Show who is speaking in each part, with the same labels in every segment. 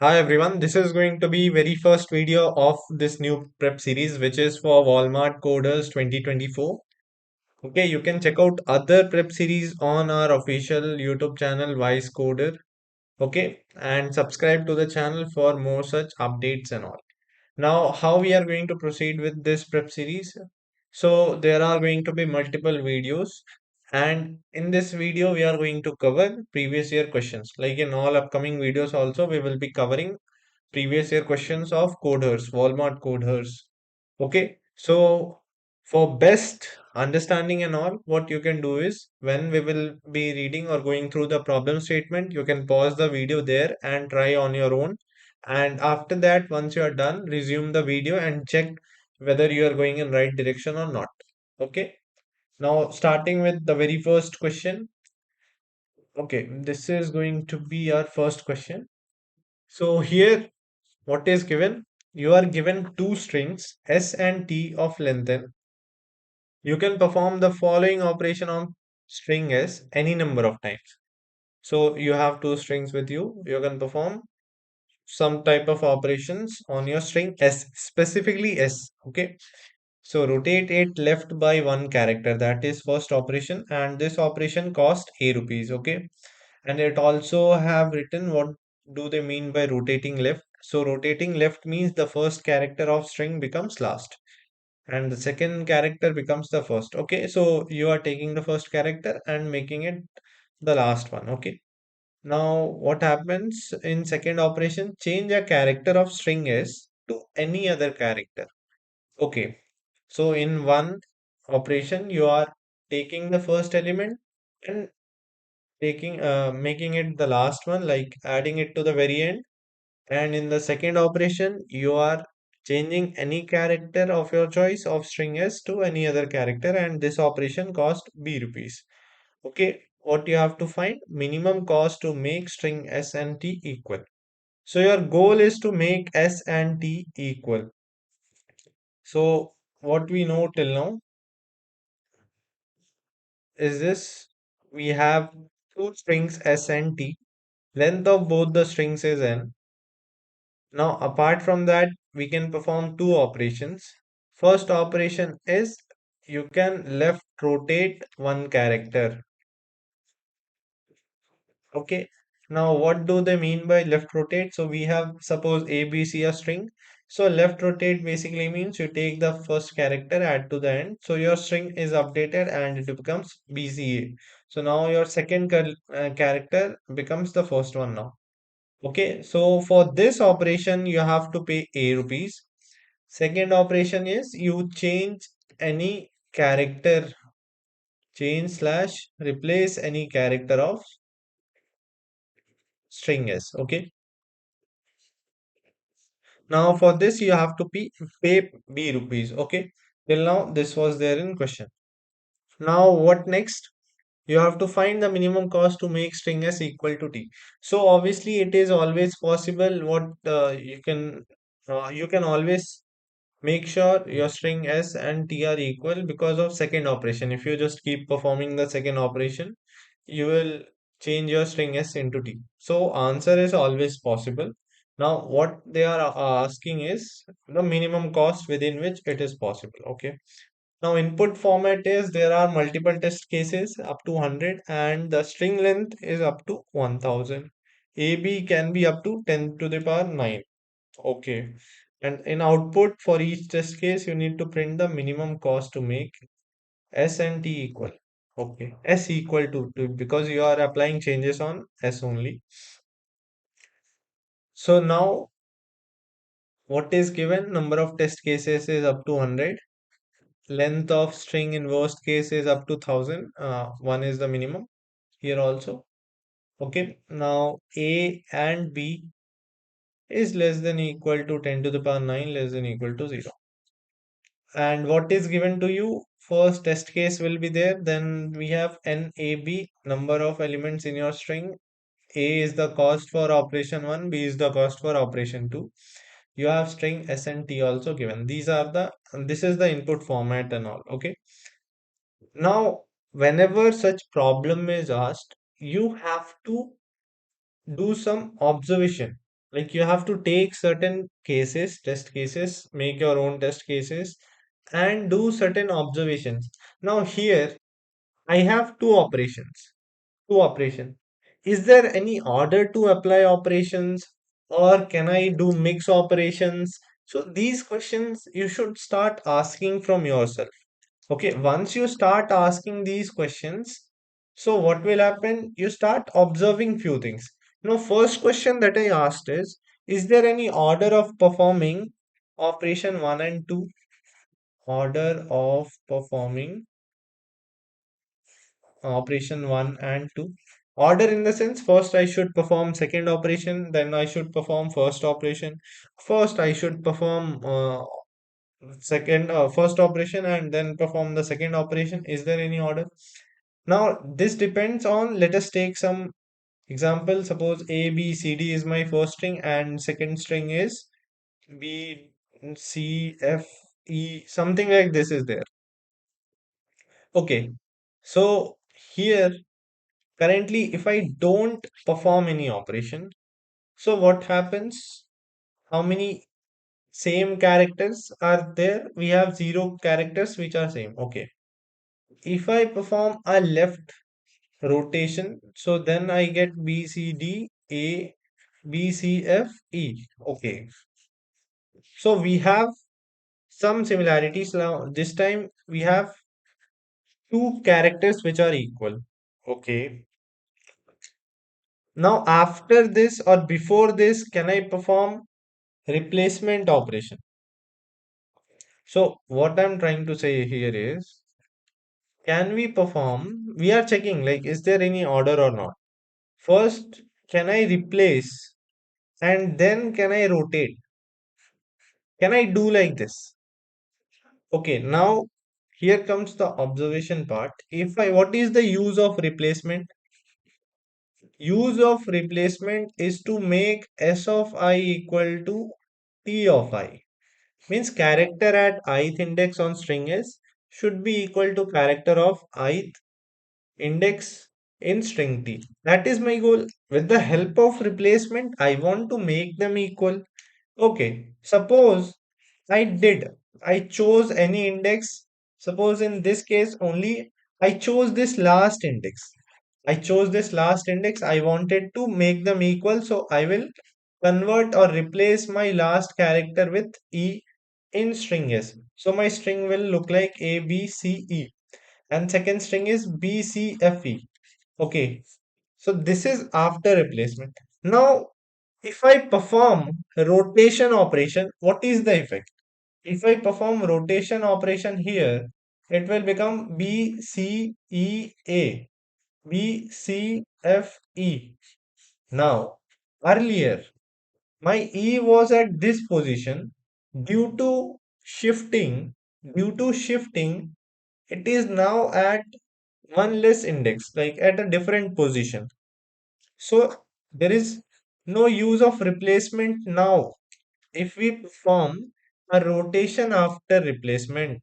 Speaker 1: Hi everyone, this is going to be very first video of this new prep series which is for Walmart Coders 2024. Okay, you can check out other prep series on our official YouTube channel WiseCoder. Okay, and subscribe to the channel for more such updates and all. Now, how we are going to proceed with this prep series? So, there are going to be multiple videos, and in this video, we are going to cover previous year questions. Like in all upcoming videos, also, we will be covering previous year questions of CodeHers, Walmart CodeHers. Okay, so for best understanding and all, what you can do is when we will be reading or going through the problem statement, you can pause the video there and try on your own. And after that, once you are done, resume the video and check whether you are going in right direction or not. Okay, now starting with the very first question. Okay, this is going to be our first question. So here what is given? You are given two strings s and t of length n. You can perform the following operation on string s any number of times. So you have two strings with you. You can perform some type of operations on your string s, specifically s. Okay. So rotate it left by one character. That is first operation, and this operation cost a rupees. Okay. And it also have written what do they mean by rotating left. So rotating left means the first character of string becomes last and the second character becomes the first. Okay, so you are taking the first character and making it the last one. Okay, now what happens in second operation? Change a character of string s to any other character. Okay, so in one operation you are taking the first element and taking making it the last one, like adding it to the very end. And in the second operation you are changing any character of your choice of string s to any other character, and this operation cost b rupees. Okay, what you have to find? Minimum cost to make string s and t equal. So your goal is to make s and t equal. So what we know till now is this: we have two strings s and t. Length of both the strings is n. Now, apart from that, we can perform two operations. First operation is you can left rotate one character. Okay. Now, what do they mean by left rotate? So we have suppose A, B, C a string. So left rotate basically means you take the first character, add to the end. So your string is updated and it becomes BCA. So now your second character becomes the first one now. Okay, so for this operation, you have to pay A rupees. Second operation is you change any character, change slash replace any character of string s. Okay, now for this, you have to pay B rupees. Okay, till now, this was there in question. Now, what next? You have to find the minimum cost to make string s equal to t. So obviously, it is always possible. What you can always make sure your string s and t are equal because of second operation. If you just keep performing the second operation, you will change your string s into t. So answer is always possible. Now what they are asking is the minimum cost within which it is possible. Okay. Now input format is there are multiple test cases up to 100 and the string length is up to 1000. AB can be up to 10 to the power 9. Okay. And in output for each test case, you need to print the minimum cost to make S and T equal. Okay. S equal to because you are applying changes on S only. So now what is given? Number of test cases is up to 100. Length of string in worst case is up to 1000. One is the minimum here also. Okay. Now A and B is less than equal to 10 to the power 9 less than equal to 0. And what is given to you? First test case will be there. Then we have NAB, number of elements in your string. A is the cost for operation 1, B is the cost for operation 2. You have string S and T also given. This is the input format and all. Okay. Now, whenever such problem is asked, you have to do some observation. Like you have to take certain cases, test cases, make your own test cases, and do certain observations. Now here I have two operations. Two operation. Is there any order to apply operations, or can I do mix operations? So these questions you should start asking from yourself. Okay, once you start asking these questions, so what will happen? You start observing few things. Now, first question that I asked is there any order of performing operation 1 and 2? Order of performing operation 1 and 2. Order in the sense, first I should perform second operation, then I should perform first operation. First I should perform first operation and then perform the second operation. Is there any order? Now this depends on, let us take some example. Suppose A, B, C, D is my first string and second string is B, C, F, E, something like this is there. Okay, so here currently if I don't perform any operation, so what happens? How many same characters are there? We have zero characters which are same. Okay. If I perform a left rotation, so then I get B, C, D, A, B, C, F, E. Okay. So we have some similarities now. This time we have two characters which are equal. Okay. Now after this or before this, can I perform replacement operation? So what I'm trying to say here is, can we perform? We are checking like, is there any order or not? First, can I replace and then can I rotate? Can I do like this? Okay, now here comes the observation part. What is the use of replacement? Use of replacement is to make S of I equal to T of I. Means character at ith index on string S should be equal to character of ith index in string T. That is my goal. With the help of replacement, I want to make them equal. Okay, suppose I did. I chose any index. Suppose in this case only I chose this last index. I chose this last index. I wanted to make them equal. So I will convert or replace my last character with E in string S. So my string will look like A, B, C, E. And second string is B, C, F, E. Okay. So this is after replacement. Now, if I perform rotation operation, what is the effect? If I perform rotation operation here, it will become B, C, E, A, B, C, F, E. Now, earlier, my E was at this position. Due to shifting, due to shifting, it is now at one less index, like at a different position. So there is no use of replacement now. If we perform a rotation after replacement,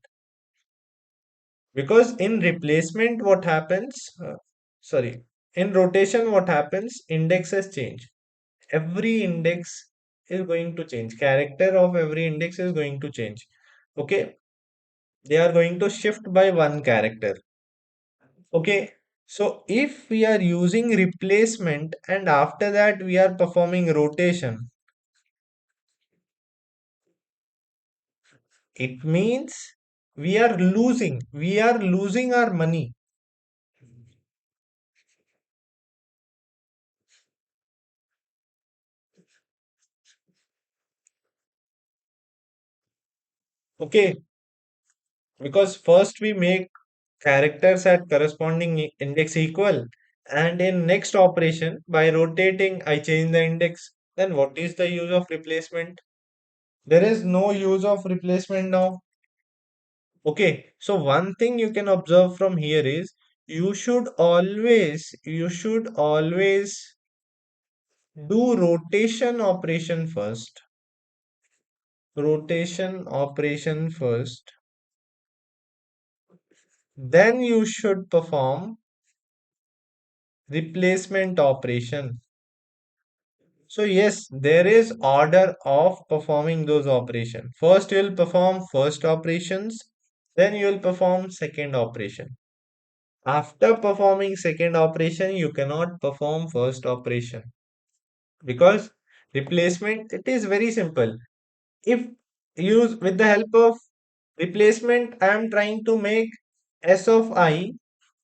Speaker 1: because in replacement what happens, sorry, in rotation what happens, indexes change. Every index is going to change. Character of every index is going to change. Okay, they are going to shift by one character. Okay, so if we are using replacement and after that we are performing rotation, it means we are losing our money. Okay, because first we make characters at corresponding index equal, and in next operation by rotating I change the index. Then what is the use of replacement? There is no use of replacement now. Okay, so one thing you can observe from here is, you should always do rotation operation first. Rotation operation first. Then you should perform replacement operation. So yes, there is order of performing those operations. First you will perform first operations, then you will perform second operation. After performing second operation, you cannot perform first operation because replacement, it is very simple. If use with the help of replacement, I am trying to make S of I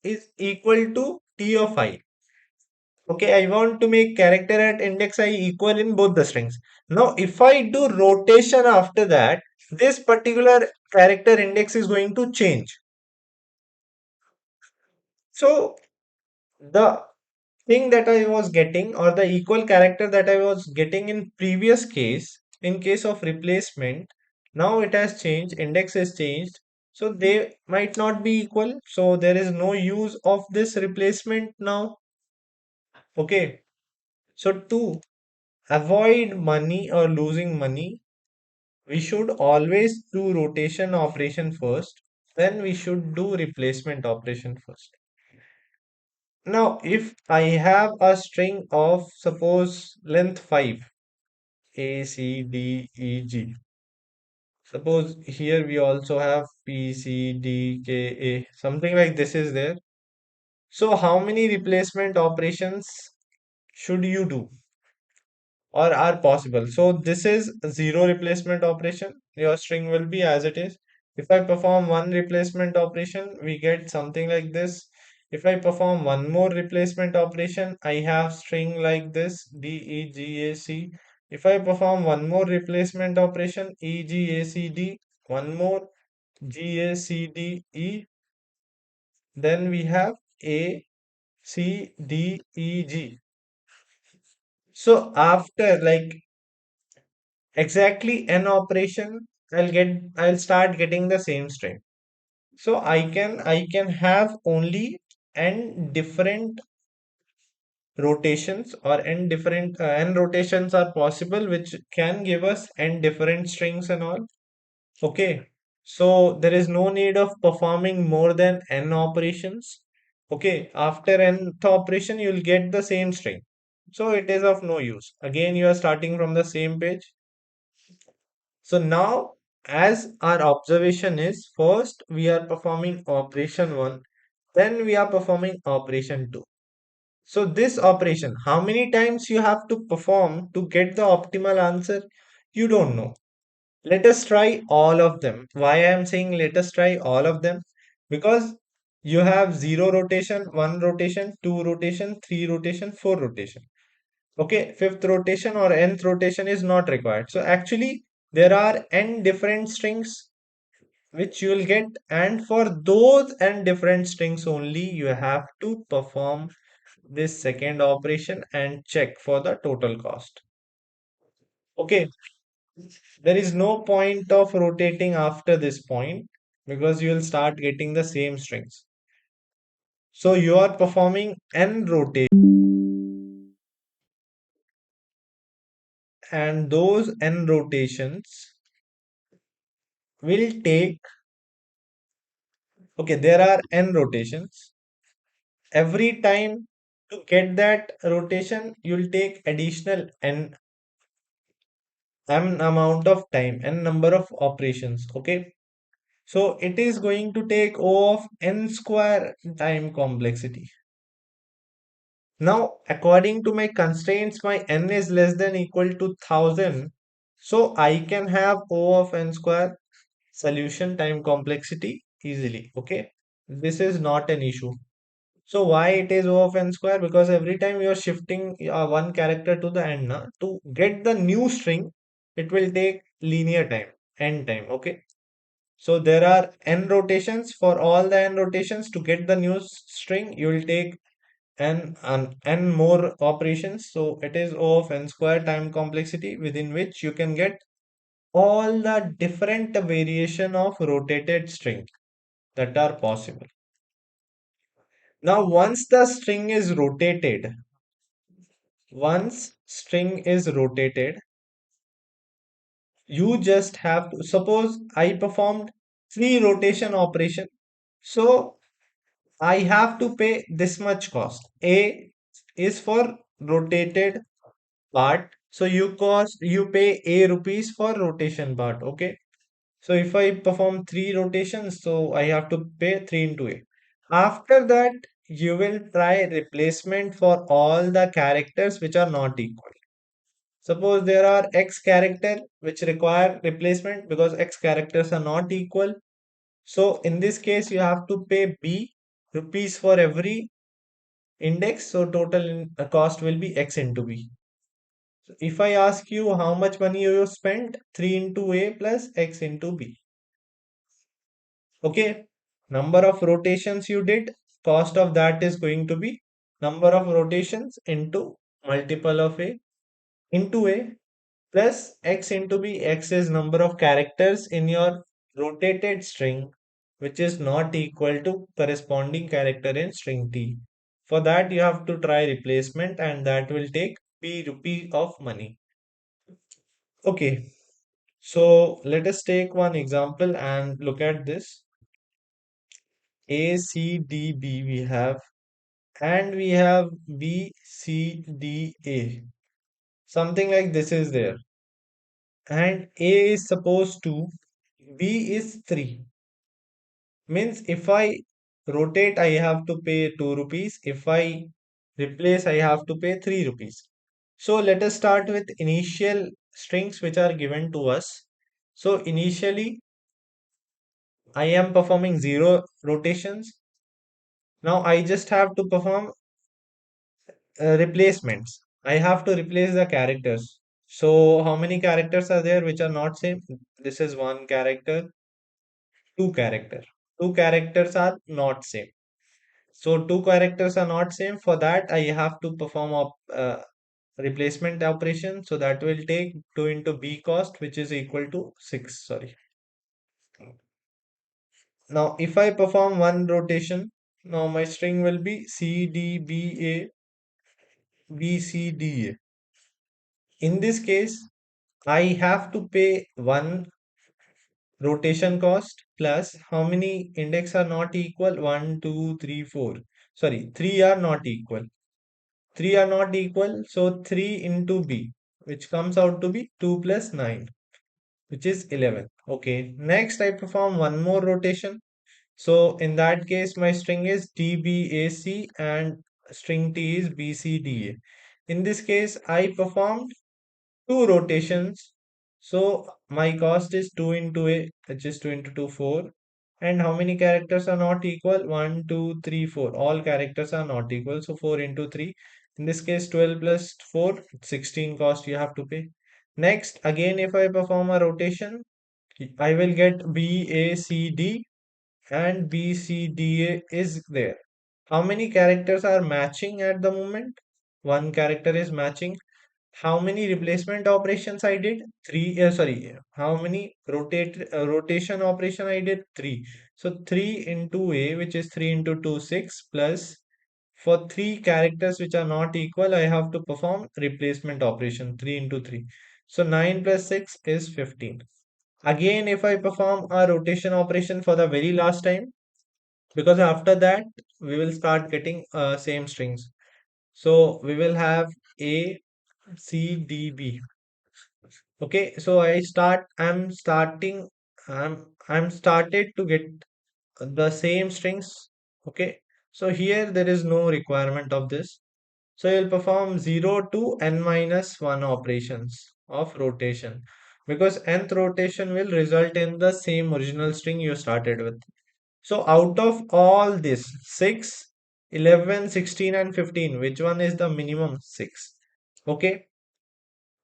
Speaker 1: is equal to T of I. Okay, I want to make character at index I equal in both the strings. Now, if I do rotation after that, this particular character index is going to change. So, the thing that I was getting or the equal character that I was getting in previous case, in case of replacement, now it has changed, index is changed. So, they might not be equal. So, there is no use of this replacement now. Okay. So, to avoid money or losing money, we should always do rotation operation first, then we should do replacement operation first. Now, if I have a string of suppose length 5, A, C, D, E, G. Suppose here we also have P, C, D, K, A, something like this is there. So, how many replacement operations should you do? Or are possible. So this is zero replacement operation. Your string will be as it is. If I perform one replacement operation, we get something like this. If I perform one more replacement operation, I have string like this D, E, G, A, C. If I perform one more replacement operation, E, G, A, C, D, one more G, A, C, D, E, then we have A, C, D, E, G. So after like exactly n operation, I'll start getting the same string. So I can have only n different rotations or n rotations are possible, which can give us n different strings and all. Okay, so there is no need of performing more than n operations. Okay, after nth operation you'll get the same string, so it is of no use. Again you are starting from the same page. So now, as our observation is, first we are performing operation 1, then we are performing operation 2. So this operation, how many times you have to perform to get the optimal answer? You don't know. Let us try all of them. Why I am saying let us try all of them? Because you have 0 rotation, 1 rotation, 2 rotation, 3 rotation, 4 rotation. Okay, fifth rotation or nth rotation is not required. So actually there are n different strings which you will get, and for those n different strings only you have to perform this second operation and check for the total cost. Okay, there is no point of rotating after this point because you will start getting the same strings. So you are performing n rotation, and those n rotations will take, okay, there are n rotations. Every time to get that rotation, you'll take additional n amount of time, n number of operations. Okay. So it is going to take O of n square time complexity. Now, according to my constraints, my n is less than equal to 1000. So I can have O of n square solution time complexity easily. Okay. This is not an issue. So why it is O of n square? Because every time you are shifting one character to the end, na, to get the new string, it will take linear time, n time. Okay. So there are n rotations. For all the n rotations to get the new string, you will take n more operations. So it is O of n square time complexity, within which you can get all the different variation of rotated string that are possible. Now, once string is rotated, you just have to, suppose I performed 3 rotation operation. So I have to pay this much cost. A is for rotated part. So you pay A rupees for rotation part. Okay. So if I perform three rotations, so I have to pay 3 into A. After that, you will try replacement for all the characters which are not equal. Suppose there are X character which require replacement because X characters are not equal. So in this case, you have to pay B rupees for every index. So total cost will be X into B. So if I ask you how much money you spent, 3 into A plus X into B. Okay, number of rotations you did, cost of that is going to be number of rotations into multiple of A into A plus X into B. X is number of characters in your rotated string, which is not equal to corresponding character in string T. For that, you have to try replacement, and that will take P rupee of money. Okay, so let us take one example and look at this. A, C, D, B we have, and we have B, C, D, A. Something like this is there. And A is supposed to, B is 3. Means if I rotate, I have to pay 2 rupees. If I replace, I have to pay 3 rupees. So let us start with initial strings which are given to us. So initially, I am performing 0 rotations. Now I just have to perform replacements. I have to replace the characters. So how many characters are there which are not same? This is one character, two character. Two characters are not same. So two characters are not same. For that, I have to perform replacement operation. So that will take 2 into B cost, which is equal to 6. Sorry. Now, if I perform one rotation, now my string will be C D B A B C D A. In this case, I have to pay one rotation cost plus how many index are not equal? 1, 2, 3, 4. Sorry, 3 are not equal. 3 are not equal, so 3 into B, which comes out to be 2 plus 9, which is 11. Okay, next I perform one more rotation. So in that case, my string is DBAC and string T is BCDA. In this case, I performed two rotations. So my cost is 2 into A, which is 2 into 2, 4. And how many characters are not equal? 1, 2, 3, 4. All characters are not equal. So 4 into 3. In this case, 12 plus 4, 16 cost you have to pay. Next, again, if I perform a rotation, I will get B, A, C, D and B, C, D, A is there. How many characters are matching at the moment? One character is matching. How many replacement operations I did? Three. Sorry. How many rotation operation I did? Three. So 3 into A, which is 3 into 2, 6 plus for three characters which are not equal, I have to perform replacement operation 3 into 3. So 9 plus 6 is 15. Again, if I perform a rotation operation for the very last time, because after that we will start getting same strings. So we will have A, C, D, B. Okay, so I'm started to get the same strings. Okay, so here there is no requirement of this. So you'll perform 0 to n minus 1 operations of rotation because nth rotation will result in the same original string you started with. So out of all this 6, 11, 16 and 15, which one is the minimum? 6. Okay,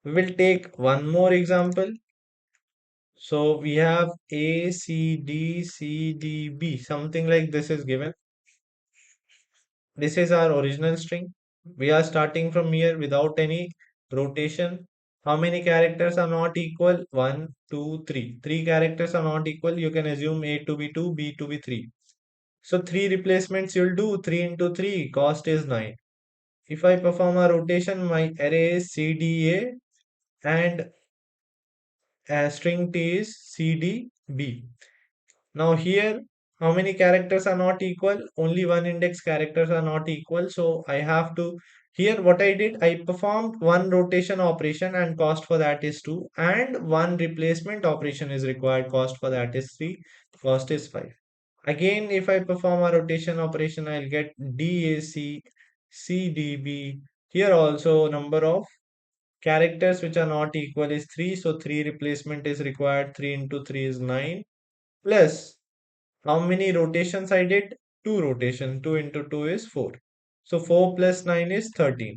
Speaker 1: we will take one more example. So we have A, C, D, C, D, B. Something like this is given. This is our original string. We are starting from here without any rotation. How many characters are not equal? 1, 2, 3. 3 characters are not equal. You can assume A to be 2, B to be 3. So 3 replacements you'll do. 3 into 3, cost is 9. If I perform a rotation, my array is CDA and string T is CDB. Now here, how many characters are not equal? Only one index characters are not equal. So I have to Here what I did, I performed one rotation operation and cost for that is 2, and one replacement operation is required, cost for that is 3, cost is 5. Again, if I perform a rotation operation, I'll get DAC, CDB. Here also number of characters which are not equal is 3, so 3 replacement is required, 3 into 3 is 9, plus how many rotations I did? 2 rotation. 2 into 2 is 4. So 4 plus 9 is 13.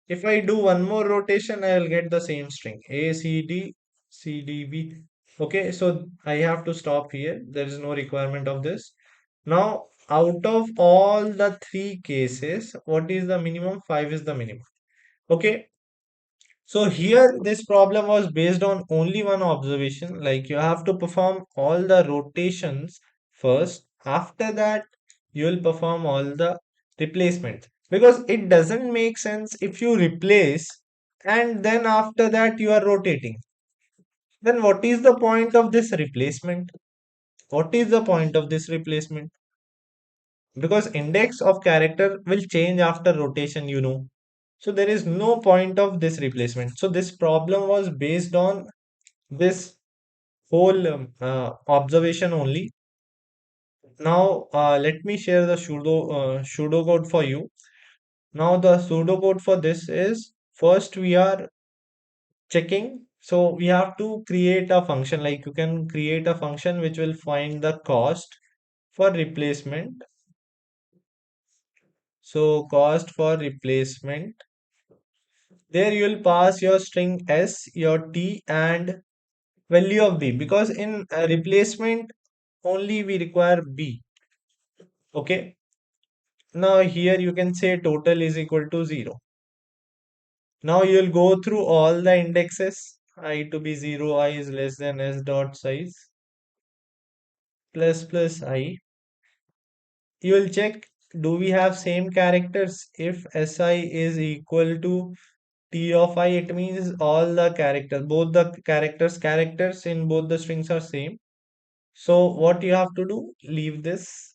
Speaker 1: If I do one more rotation, I will get the same string. A, C, D, C, D, B. Okay, so I have to stop here. There is no requirement of this. Now, out of all the three cases, what is the minimum? 5 is the minimum. Okay, so here this problem was based on only one observation, like you have to perform all the rotations first. After that, you will perform all the replacements, because it doesn't make sense if you replace and then after that you are rotating. Then what is the point of this replacement? What is the point of this replacement? Because index of character will change after rotation, you know. So there is no point of this replacement. So this problem was based on this whole observation only. Now let me share the pseudo code for you. Now the pseudo code for this is, first we are checking. So we have to create a function, like you can create a function which will find the cost for replacement. So cost for replacement. There you will pass your string s, your t, and value of b, because in replacement only we require b. Okay, now here you can say total is equal to 0. Now you will go through all the indexes, I to be 0, I is less than s dot size, plus I. You will check, do we have same characters? If si is equal to t of I, it means all the characters, both the characters in both the strings are same. So what you have to do, leave this,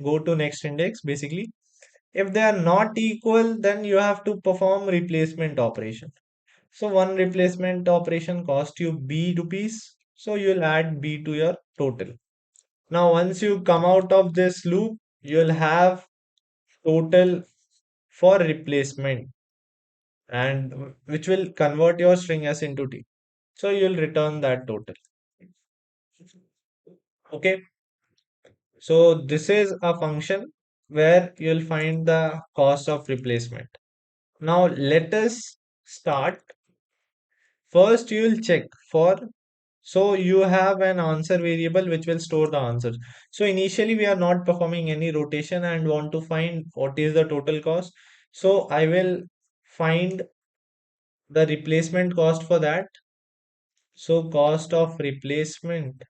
Speaker 1: go to next index basically. If they are not equal, then you have to perform replacement operation. So one replacement operation cost you b rupees. So you'll add b to your total. Now once you come out of this loop, you'll have total for replacement, and which will convert your string s into t. So you'll return that total. Okay. So this is a function where you'll find the cost of replacement. Now let us start. First you will check for, so you have an answer variable which will store the answers. So initially we are not performing any rotation and want to find what is the total cost. So I will find the replacement cost for that. So cost of replacement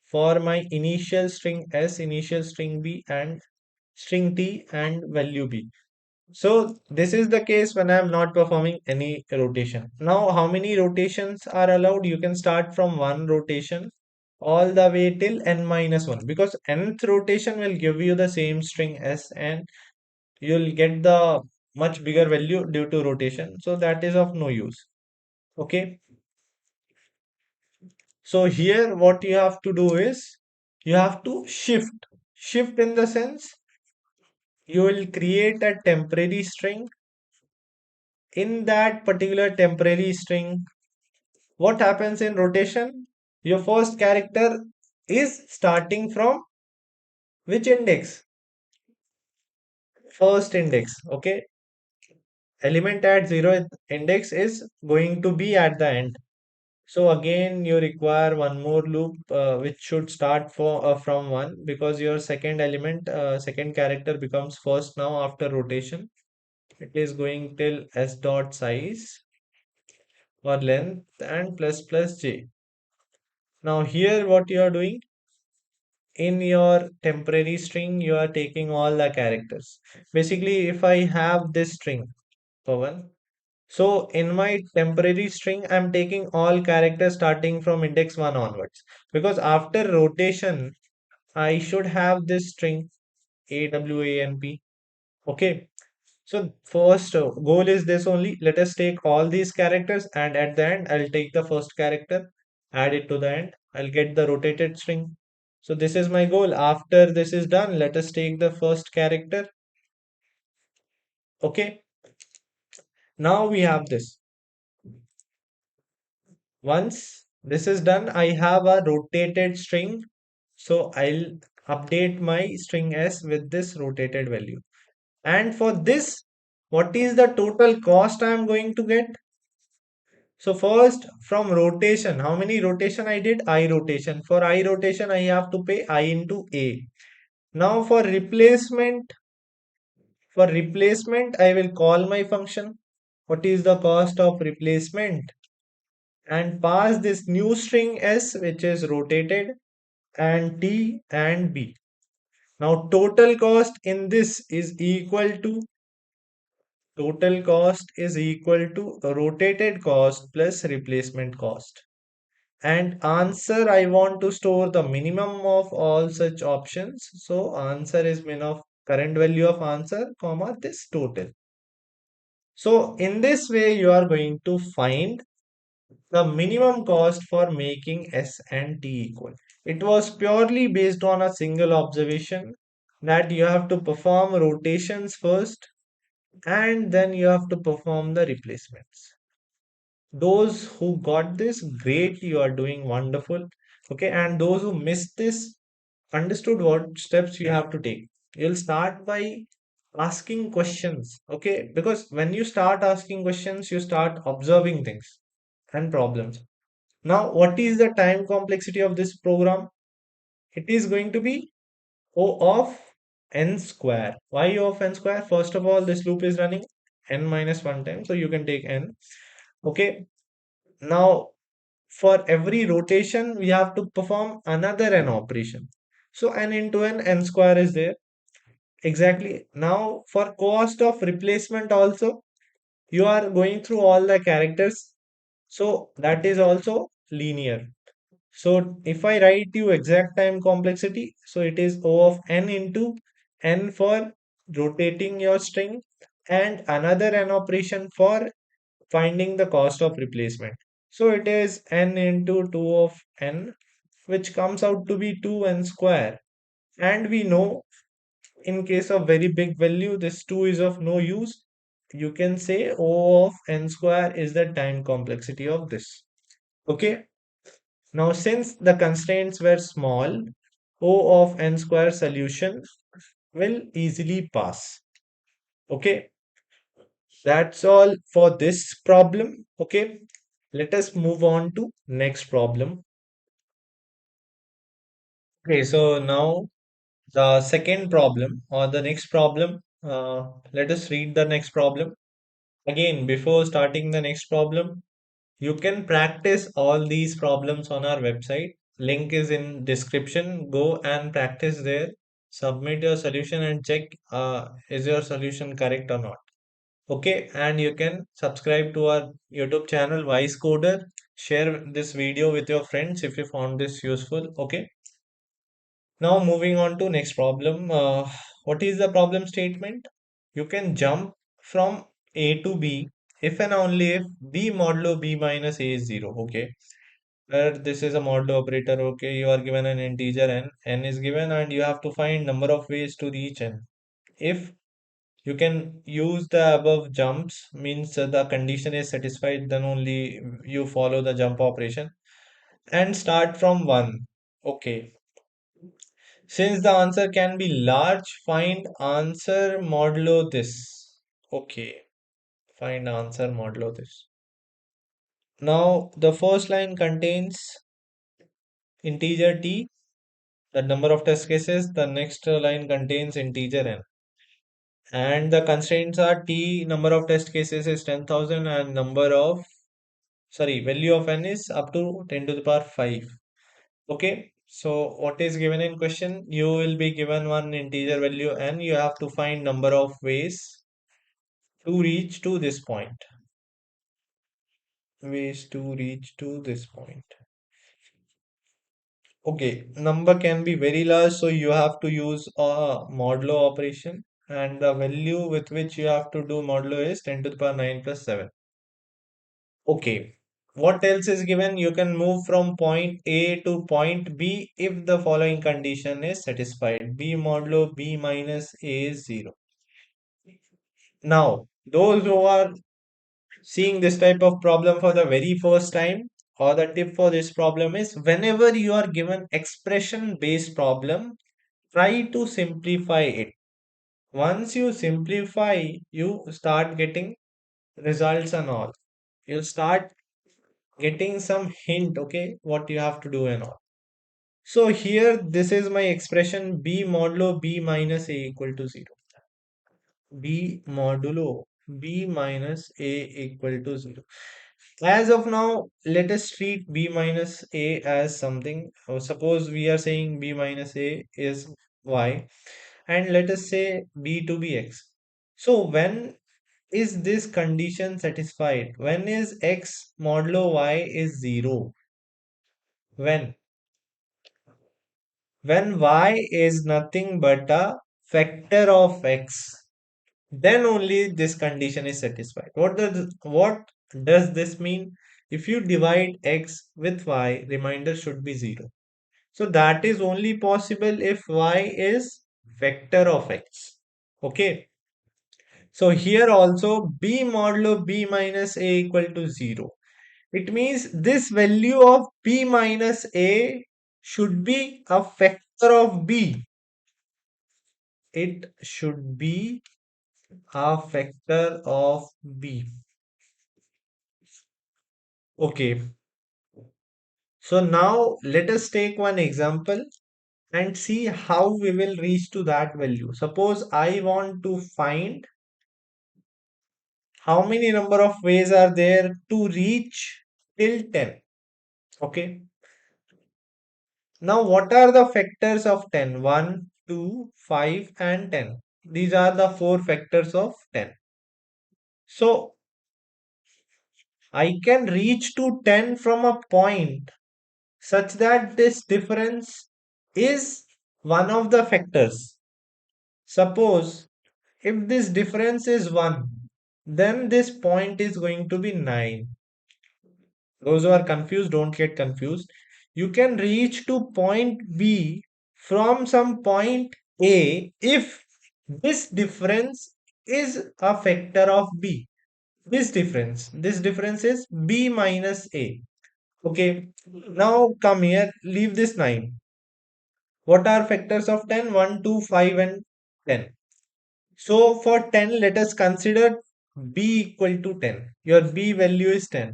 Speaker 1: for my initial string s, initial string b, and string t, and value b. So this is the case when I am not performing any rotation. Now, how many rotations are allowed? You can start from one rotation all the way till n minus 1, because nth rotation will give you the same string s, and you'll get the much bigger value due to rotation. So that is of no use. Okay. So here what you have to do is you have to shift. Shift in the sense you will create a temporary string. In that particular temporary string, what happens in rotation? Your first character is starting from which index? First index. Okay. Element at 0th index is going to be at the end. So again, you require one more loop which should start from 1, because your second element, second character becomes first now after rotation. It is going till s dot size or length and plus j. Now here what you are doing, in your temporary string you are taking all the characters. Basically, if I have this string for one, so in my temporary string I'm taking all characters starting from index 1 onwards, because after rotation I should have this string awamp, Okay. So first goal is this only. Let us take all these characters and at the end I'll take the first character, add it to the end. I'll get the rotated string. So this is my goal. After this is done, let us take the first character. Okay. Now we have this. Once this is done, I have a rotated string. So I'll update my string s with this rotated value. And for this, what is the total cost I am going to get? So first from rotation, how many rotation I did? I rotation. For I rotation, I have to pay I into A. Now for replacement, I will call my function. What is the cost of replacement? And pass this new string S, which is rotated, and T and B. Now total cost is equal to rotated cost plus replacement cost. And answer, I want to store the minimum of all such options. So answer is min of current value of answer, comma this total. So in this way, you are going to find the minimum cost for making S and T equal. It was purely based on a single observation that you have to perform rotations first and then you have to perform the replacements. Those who got this, great, you are doing wonderful. Okay, and those who missed this, understood what steps you have to take. You'll start by asking questions. Okay, because when you start asking questions, you start observing things and problems. Now, what is the time complexity of this program? It is going to be O of n square. Why O of n square? First of all, this loop is running n minus 1 time, so you can take n. Okay, now for every rotation, we have to perform another n operation. So n into n square is there. Exactly. Now for cost of replacement also, you are going through all the characters. So that is also linear. So if I write you exact time complexity, so it is O of n into n for rotating your string and another n operation for finding the cost of replacement. So it is n into 2 of n, which comes out to be 2n square. And we know in case of very big value, this 2 is of no use. You can say O of n square is the time complexity of this. Okay. Now, since the constraints were small, O of n square solution will easily pass. Okay. That's all for this problem. Okay. Let us move on to next problem. Okay, so now the second problem or the next problem. Let us read the next problem. Again, before starting the next problem, you can practice all these problems on our website. Link is in description. Go and practice there. Submit your solution and check is your solution correct or not. Okay, and you can subscribe to our YouTube channel WiseCoder. Share this video with your friends if you found this useful. Okay. Now moving on to next problem. What is the problem statement? You can jump from A to B if and only if B modulo B minus A is 0. Okay. Where this is a modulo operator. Okay. You are given an integer n is given and you have to find number of ways to reach n. If you can use the above jumps means the condition is satisfied, then only you follow the jump operation and start from 1. Okay. Since the answer can be large, find answer modulo this. Okay, find answer modulo this. Now, the first line contains integer t, the number of test cases. The next line contains integer n. And the constraints are t, number of test cases is 10,000 and value of n is up to 10 to the power 5. Okay, so what is given in question? You will be given one integer value and you have to find number of ways to reach to this point. Ways to reach to this point. Okay, number can be very large, so you have to use a modulo operation. and the value with which you have to do modulo is 10 to the power 9 plus 7. Okay. What else is given? You can move from point A to point B if the following condition is satisfied. B modulo B minus A is 0. Now, those who are seeing this type of problem for the very first time, or the tip for this problem is whenever you are given expression based problem, try to simplify it. Once you simplify, you start getting results and all. You'll start getting some hint, okay, what you have to do and all. So here, this is my expression B modulo B minus A equal to 0. B modulo B minus A equal to 0. As of now, let us treat B minus A as something. Suppose we are saying B minus A is Y, and let us say B to be X. So when is this condition satisfied? When is X modulo Y is 0? When? When Y is nothing but a factor of X, then only this condition is satisfied. What does this mean? If you divide X with Y, remainder should be 0. So that is only possible if Y is vector of X. Okay. So here also B modulo B minus A equal to 0. It means this value of B minus A should be a factor of B. It should be a factor of B. Okay. So now let us take one example and see how we will reach to that value. Suppose I want to find how many number of ways are there to reach till 10. Okay. Now what are the factors of 10? 1, 2, 5 and 10. These are the four factors of 10. So I can reach to 10 from a point such that this difference is one of the factors. Suppose if this difference is 1, then this point is going to be 9. Those who are confused, don't get confused. You can reach to point B from some point A if this difference is a factor of B. This difference is B minus A. Okay, now come here, leave this 9. What are factors of 10? 1, 2, 5 and 10. So for 10, let us consider B equal to 10. Your B value is 10.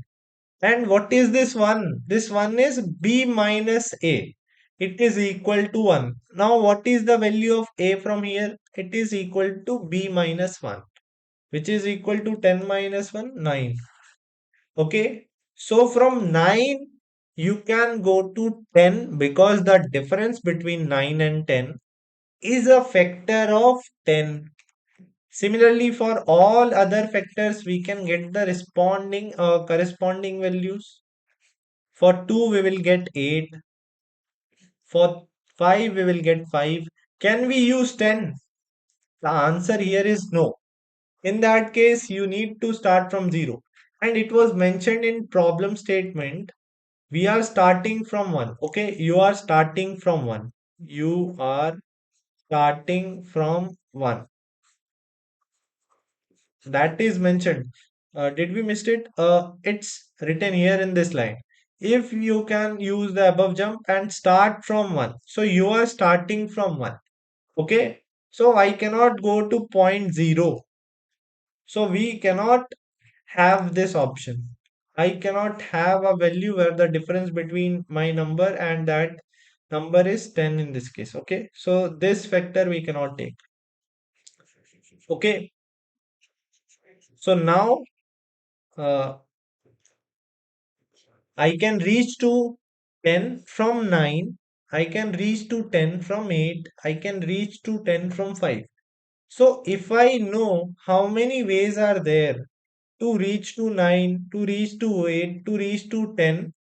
Speaker 1: And what is this one? This one is B minus A. It is equal to 1. Now what is the value of A from here? It is equal to B minus 1, which is equal to 10 minus 1, 9. Okay. So from 9, you can go to 10 because the difference between 9 and 10 is a factor of 10. Similarly, for all other factors, we can get the responding corresponding values. For 2, we will get 8. For 5, we will get 5. Can we use 10? The answer here is no. In that case, you need to start from 0. And it was mentioned in problem statement, we are starting from 1. Okay, you are starting from 1. You are starting from 1. That is mentioned. Did we missed it? It's written here in this line. If you can use the above jump and start from 1. So you are starting from 1. Okay. So I cannot go to point 0. So we cannot have this option. I cannot have a value where the difference between my number and that number is 10 in this case. Okay. So this factor we cannot take. Okay. So now uh, I can reach to 10 from 9. I can reach to 10 from 8. I can reach to 10 from 5. So if I know how many ways are there to reach to 9, to reach to 8, to reach to 10,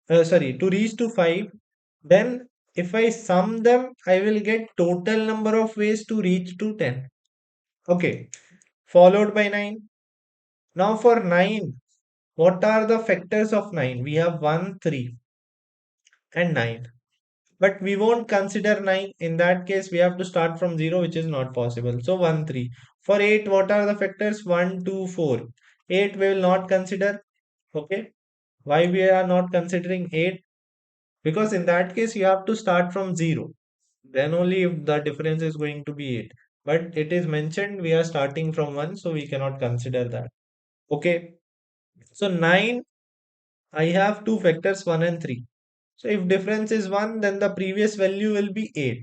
Speaker 1: to reach to 5, then if I sum them, I will get total number of ways to reach to 10. Okay, followed by 9. Now for 9, what are the factors of 9? We have 1, 3 and 9. But we won't consider 9. In that case, we have to start from 0, which is not possible. So 1, 3. For 8, what are the factors? 1, 2, 4. 8 we will not consider. Okay. Why we are not considering 8? Because in that case, you have to start from 0. Then only if the difference is going to be 8. But it is mentioned we are starting from 1, so we cannot consider that. Okay. So 9, I have two factors 1 and 3. So if difference is 1, then the previous value will be 8.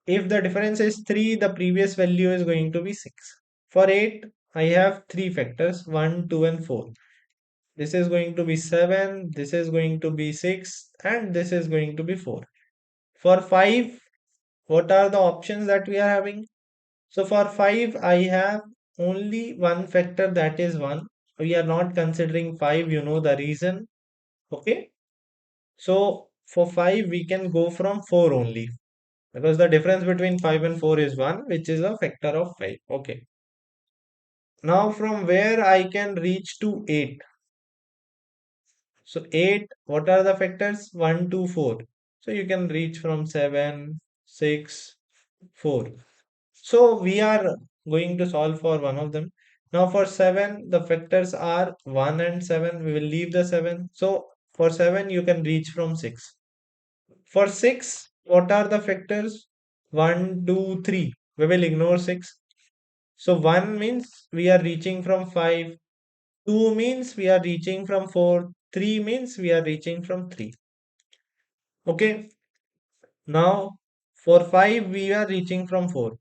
Speaker 1: If the difference is 3, the previous value is going to be 6. For 8, I have three factors 1, 2, and 4. This is going to be 7, this is going to be 6, and this is going to be 4. For 5, what are the options that we are having? So for 5, I have only one factor, that is 1. We are not considering 5, you know the reason. Okay. So for 5, we can go from 4 only. Because the difference between 5 and 4 is 1, which is a factor of 5. Okay. Now from where I can reach to 8. So 8, what are the factors? 1, 2, 4. So you can reach from 7, 6, 4. So we are going to solve for one of them. Now for 7, the factors are 1 and 7. We will leave the 7. So for 7, you can reach from 6. For 6, what are the factors? 1, 2, 3. We will ignore 6. So 1 means we are reaching from 5. 2 means we are reaching from 4. 3 means we are reaching from 3. Okay. Now for 5 we are reaching from 4.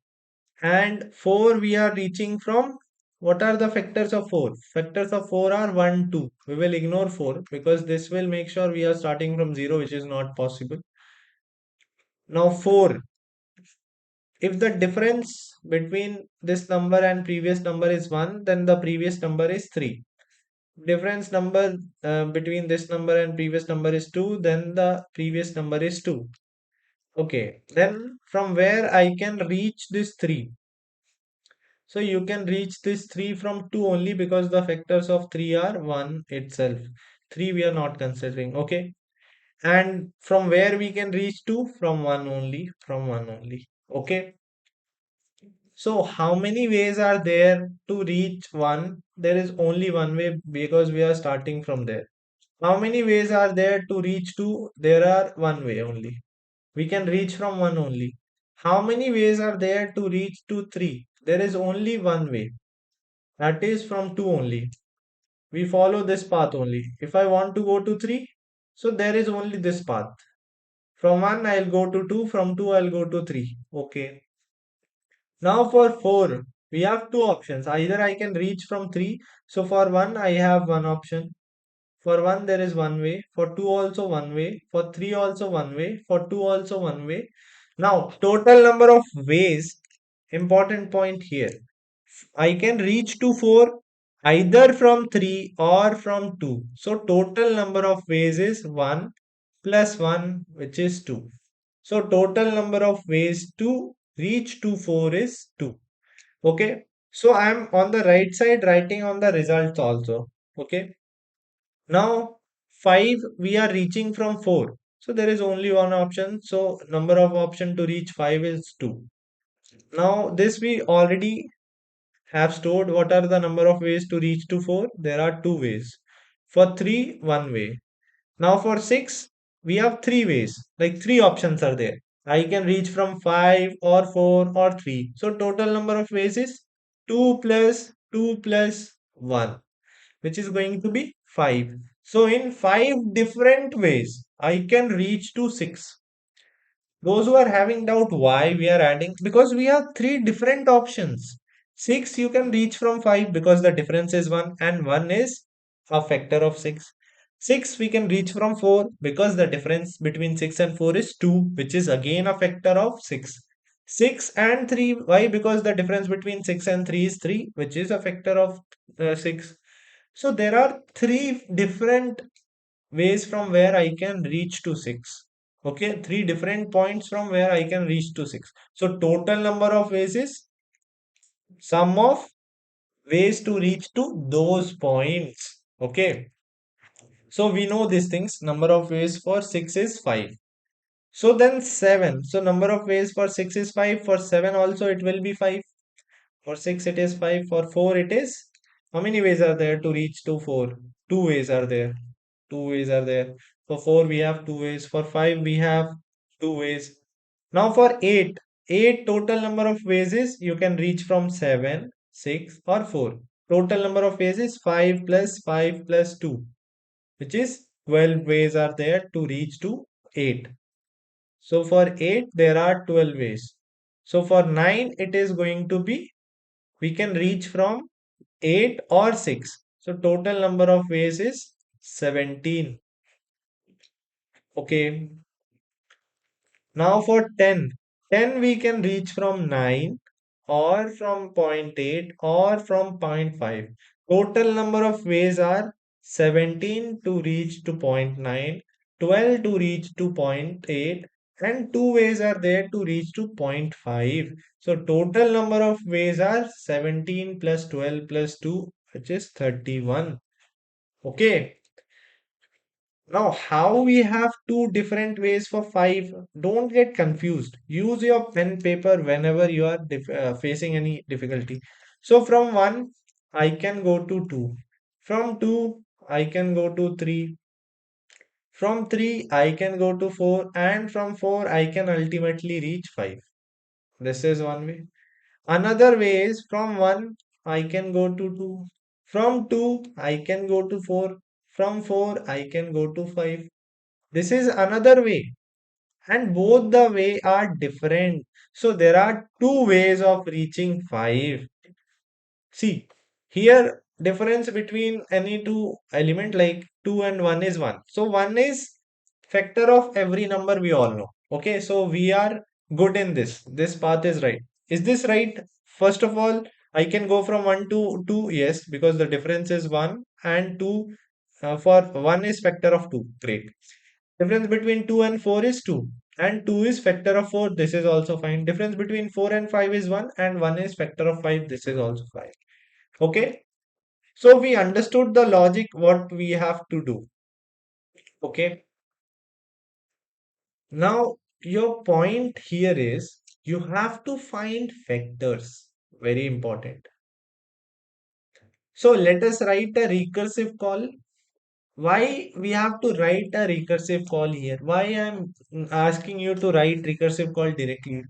Speaker 1: And 4 we are reaching from, what are the factors of 4? Factors of 4 are 1, 2. We will ignore 4 because this will make sure we are starting from 0, which is not possible. Now 4. If the difference between this number and previous number is 1, then the previous number is 3. Difference number between this number and previous number is 2, then the previous number is 2. Okay, then from where I can reach this 3? So you can reach this 3 from 2 only because the factors of 3 are 1 itself. 3 we are not considering. Okay, and from where we can reach to? From 1 only. From 1 only. Okay. So how many ways are there to reach 1? There is only one way because we are starting from there. How many ways are there to reach 2? There are one way only. We can reach from 1 only. How many ways are there to reach to 3? There is only one way. That is from 2 only. We follow this path only. If I want to go to 3, so there is only this path. From 1 I'll go to 2, from 2 I'll go to 3. Okay. Now for 4, we have two options. Either I can reach from 3. So for 1, I have one option. For 1, there is one way. For 2, also one way. For 3, also one way. For 2, also one way. Now, total number of ways, important point here. I can reach to 4 either from 3 or from 2. So, total number of ways is 1 plus 1, which is 2. So, total number of ways to reach to 4 is 2. Okay. So, I am on the right side writing on the results also. Okay. Now, 5 we are reaching from 4. So, there is only one option. So, number of option to reach 5 is 2. Now, this we already have stored. What are the number of ways to reach to 4? There are two ways. For 3, one way. Now for 6, we have three ways. Like three options are there. I can reach from 5 or 4 or 3. So total number of ways is 2 plus 2 plus 1, which is going to be 5. So in 5 different ways, I can reach to 6. Those who are having doubt why we are adding, because we have three different options. 6 you can reach from 5 because the difference is 1 and 1 is a factor of 6. 6 we can reach from 4 because the difference between 6 and 4 is 2, which is again a factor of 6. 6 and 3, why? Because the difference between 6 and 3 is 3, which is a factor of 6. So there are three different ways from where I can reach to 6. Okay, three different points from where I can reach to 6. So total number of ways is Sum of ways to reach to those points. Okay. So we know these things. Number of ways for 6 is 5. So then 7. So number of ways for 6 is 5. For 7 also it will be 5. For 6 it is 5. For 4 it is. How many ways are there to reach to 4? Two ways are there. Two ways are there. For 4 we have two ways. For 5 we have two ways. Now for 8. 8 total number of ways is you can reach from 7, 6 or 4. Total number of ways is 5 plus 5 plus 2, which is 12 ways are there to reach to 8. So for 8 there are 12 ways. So for 9 it is going to be, we can reach from 8 or 6. So total number of ways is 17. Okay. Now for 10. 10 we can reach from 9 or from point 0.8 or from point 0.5. Total number of ways are 17 to reach to point 0.9, 12 to reach to point 0.8, and two ways are there to reach to point 0.5. So total number of ways are 17 plus 12 plus 2, which is 31. Okay. Now, how we have two different ways for 5? Don't get confused. Use your pen paper whenever you are facing any difficulty. So from 1, I can go to 2. From 2, I can go to 3. From 3, I can go to 4. And from 4, I can ultimately reach 5. This is one way. Another way is from 1, I can go to 2. From 2, I can go to 4. From 4, I can go to 5. This is another way, and both the way are different. So there are two ways of reaching 5. See, here difference between any two element like 2 and 1 is 1. So 1 is factor of every number we all know. Okay, so we are good in this. This path is right. Is this right? First of all, I can go from 1 to 2. Yes, because the difference is 1 and 2. For 1 is factor of 2. Great. Difference between 2 and 4 is 2. And 2 is factor of 4. This is also fine. Difference between 4 and 5 is 1. And 1 is factor of 5. This is also fine. Okay. So we understood the logic what we have to do. Okay. Now your point here is you have to find factors. Very important. So let us write a recursive call. Why we have to write a recursive call here? Why I'm asking you to write recursive call directly?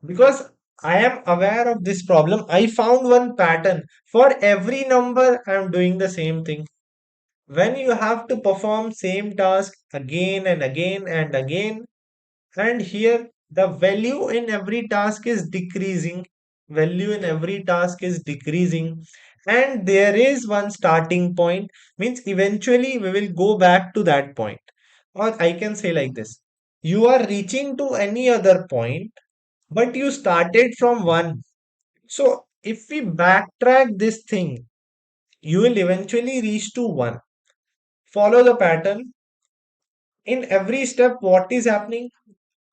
Speaker 1: Because I am aware of this problem. I found one pattern. For every number, I am doing the same thing. When you have to perform same task again and again and again, and here the value in every task is decreasing. Value in every task is decreasing. And there is one starting point, means eventually we will go back to that point. Or I can say like this. You are reaching to any other point, but you started from one. So if we backtrack this thing, you will eventually reach to one. Follow the pattern. In every step, what is happening?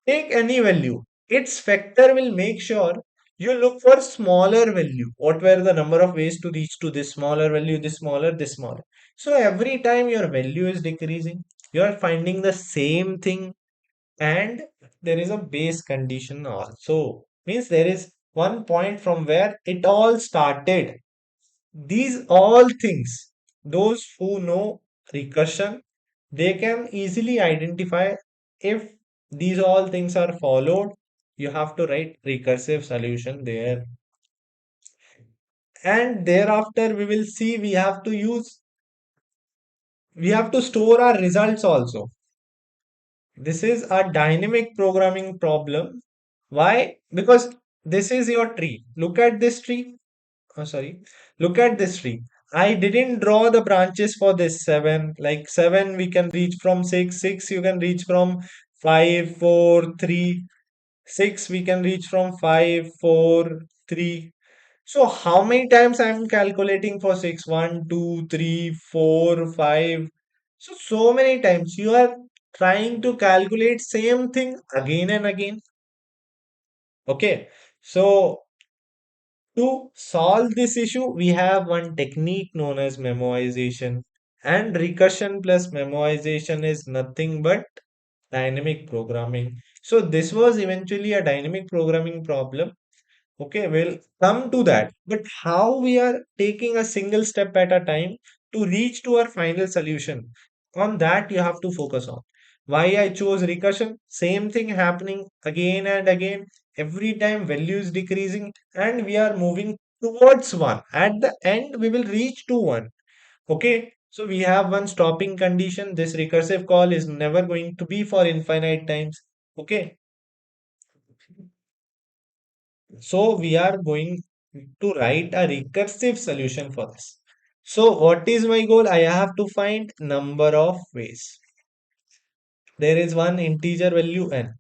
Speaker 1: Take any value. Its factor will make sure you look for smaller value. What were the number of ways to reach to this smaller value, this smaller, this smaller. So every time your value is decreasing, you are finding the same thing, and there is a base condition also. Means there is one point from where it all started. These all things, those who know recursion, they can easily identify if these all things are followed. You have to write recursive solution there. And thereafter we will see we have to store our results also. This is a dynamic programming problem. Why? Because this is your tree. Look at this tree. Oh, sorry. Look at this tree. I didn't draw the branches for this 7. Like 7, we can reach from 6. 6, you can reach from 5, 4, 3. 6, we can reach from 5, 4, 3. So, how many times I'm calculating for 6? 1, 2, 3, 4, 5. So many times you are trying to calculate same thing again and again. Okay. So, To solve this issue, we have one technique known as memoization. And recursion plus memoization is nothing but dynamic programming. So this was eventually a dynamic programming problem. Okay, we'll come to that. But how we are taking a single step at a time to reach to our final solution, on that you have to focus on. Why I chose recursion? Same thing happening again and again. Every time value is decreasing and we are moving towards one. At the end, we will reach to one. Okay, so we have one stopping condition. This recursive call is never going to be for infinite times. Okay, so we are going to write a recursive solution for this. So what is my goal? I have to find number of ways. There is one integer value n.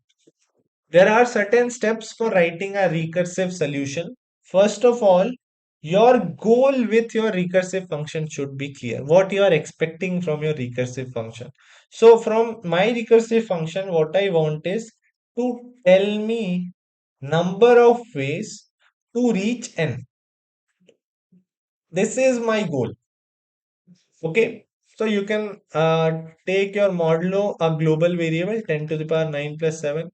Speaker 1: There are certain steps for writing a recursive solution. First of all, your goal with your recursive function should be clear. What you are expecting from your recursive function. So from my recursive function, what I want is to tell me number of ways to reach n. This is my goal. Okay. So you can take your modulo a global variable 10 to the power 9 plus 7.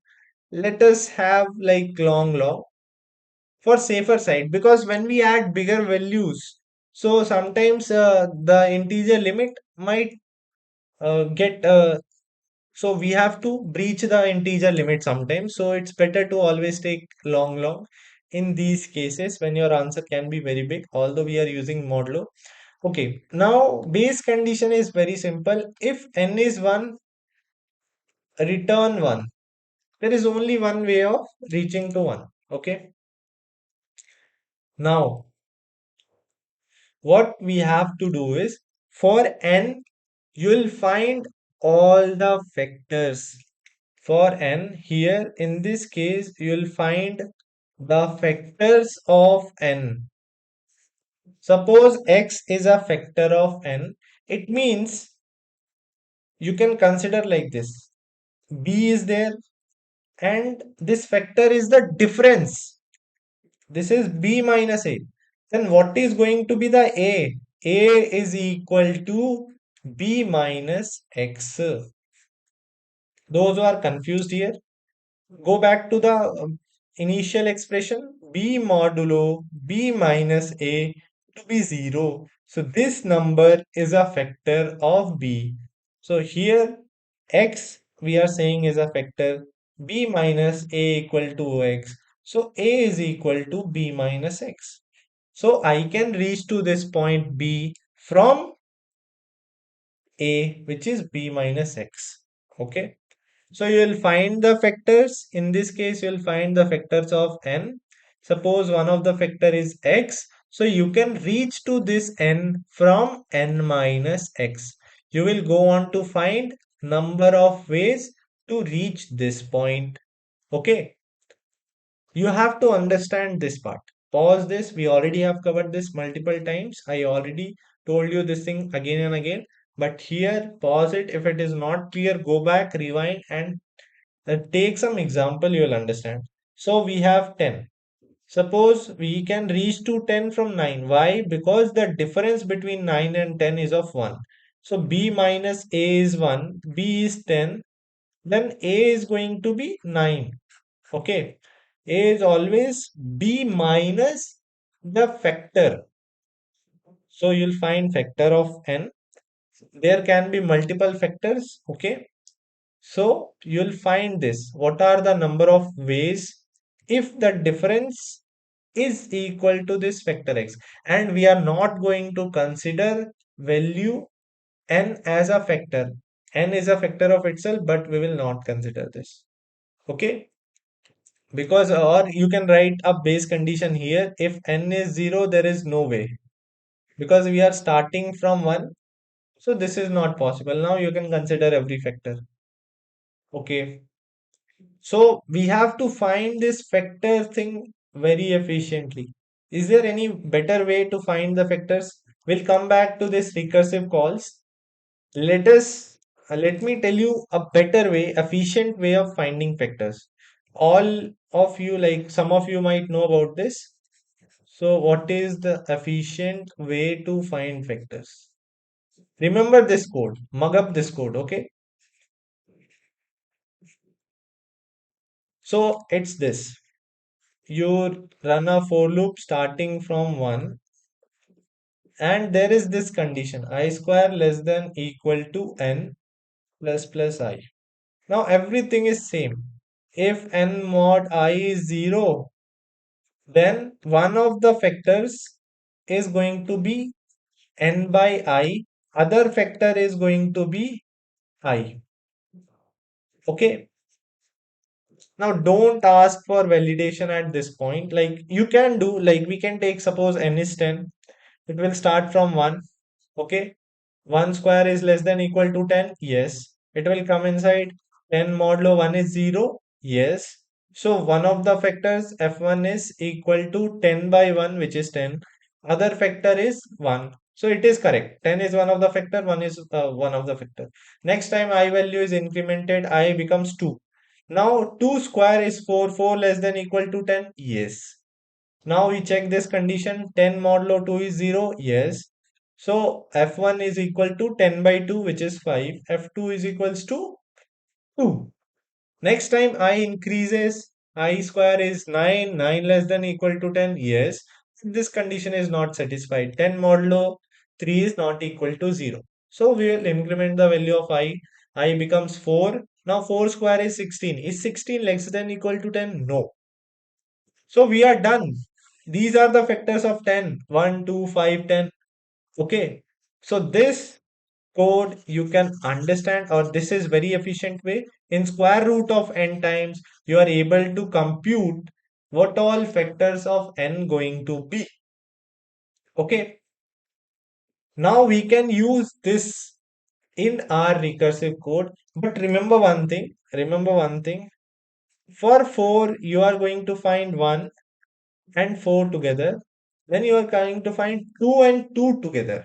Speaker 1: Let us have like long for safer side, because when we add bigger values, so sometimes the integer limit might get so we have to breach the integer limit sometimes, so it's better to always take long in these cases when your answer can be very big, although we are using modulo. Okay, now base condition is very simple. If n is 1, return 1. There is only one way of reaching to 1. Okay, now what we have to do is, for n, you will find all the factors. For n, here in this case, you will find the factors of n. Suppose x is a factor of n, it means you can consider like this. B is there and this factor is the difference. This is b minus a. Then what is going to be the a? A is equal to b minus x. Those who are confused here, go back to the initial expression b modulo b minus a to be 0. So this number is a factor of b. So here x we are saying is a factor, b minus a equal to x. So a is equal to b minus x. So I can reach to this point b from a, which is b minus x. Okay. So you will find the factors. In this case, you will find the factors of n. Suppose one of the factor is x. So you can reach to this n from n minus x. You will go on to find number of ways to reach this point. Okay. You have to understand this part. Pause this. We already have covered this multiple times. I already told you this thing again and again. But here, pause it. If it is not clear, go back, rewind, and take some example, you will understand. So we have 10. Suppose we can reach to 10 from 9. Why? Because the difference between 9 and 10 is of 1. So b minus a is 1, b is 10, then a is going to be 9. Okay. A is always b minus the factor. So you'll find factor of n. There can be multiple factors. Okay. So you'll find this. What are the number of ways if the difference is equal to this factor x? And we are not going to consider value n as a factor. N is a factor of itself, but we will not consider this. Okay. Because, or you can write a base condition here. If n is 0, there is no way. Because we are starting from 1. So this is not possible. Now you can consider every factor. Okay. So we have to find this factor thing very efficiently. Is there any better way to find the factors? We'll come back to this recursive calls. Let me tell you a better way, efficient way of finding factors. All of you, like some of you might know about this. So what is the efficient way to find vectors? Remember this code, mug up this code, okay? So it's this. You run a for loop starting from 1, and there is this condition I square less than equal to n plus I. Now everything is same. If n mod I is 0, then one of the factors is going to be n by I, other factor is going to be I. Okay. Now don't ask for validation at this point. Like you can do, like we can take suppose n is 10. It will start from 1. Okay. 1 square is less than equal to 10. Yes. It will come inside. 10 modulo 1 is 0. Yes. So one of the factors f1 is equal to 10 by 1, which is 10. Other factor is 1. So it is correct. 10 is one of the factor, 1 is one of the factor. Next time I value is incremented, I becomes 2. Now 2 square is 4. 4 less than equal to 10. Yes. Now we check this condition. 10 modulo 2 is 0. Yes. So f1 is equal to 10 by 2, which is 5. f2 is equals to 2. Next time I increases, I square is 9. 9 less than equal to 10. Yes. This condition is not satisfied. 10 modulo 3 is not equal to 0. So we will increment the value of I. I becomes 4. Now 4 square is 16. Is 16 less than equal to 10? No. So we are done. These are the factors of 10. 1, 2, 5, 10. Okay. So this code you can understand, or this is very efficient way. In square root of n times, you are able to compute what all factors of n going to be. Okay. Now we can use this in our recursive code. But remember one thing. Remember one thing. For 4, you are going to find 1 and 4 together. Then you are going to find 2 and 2 together.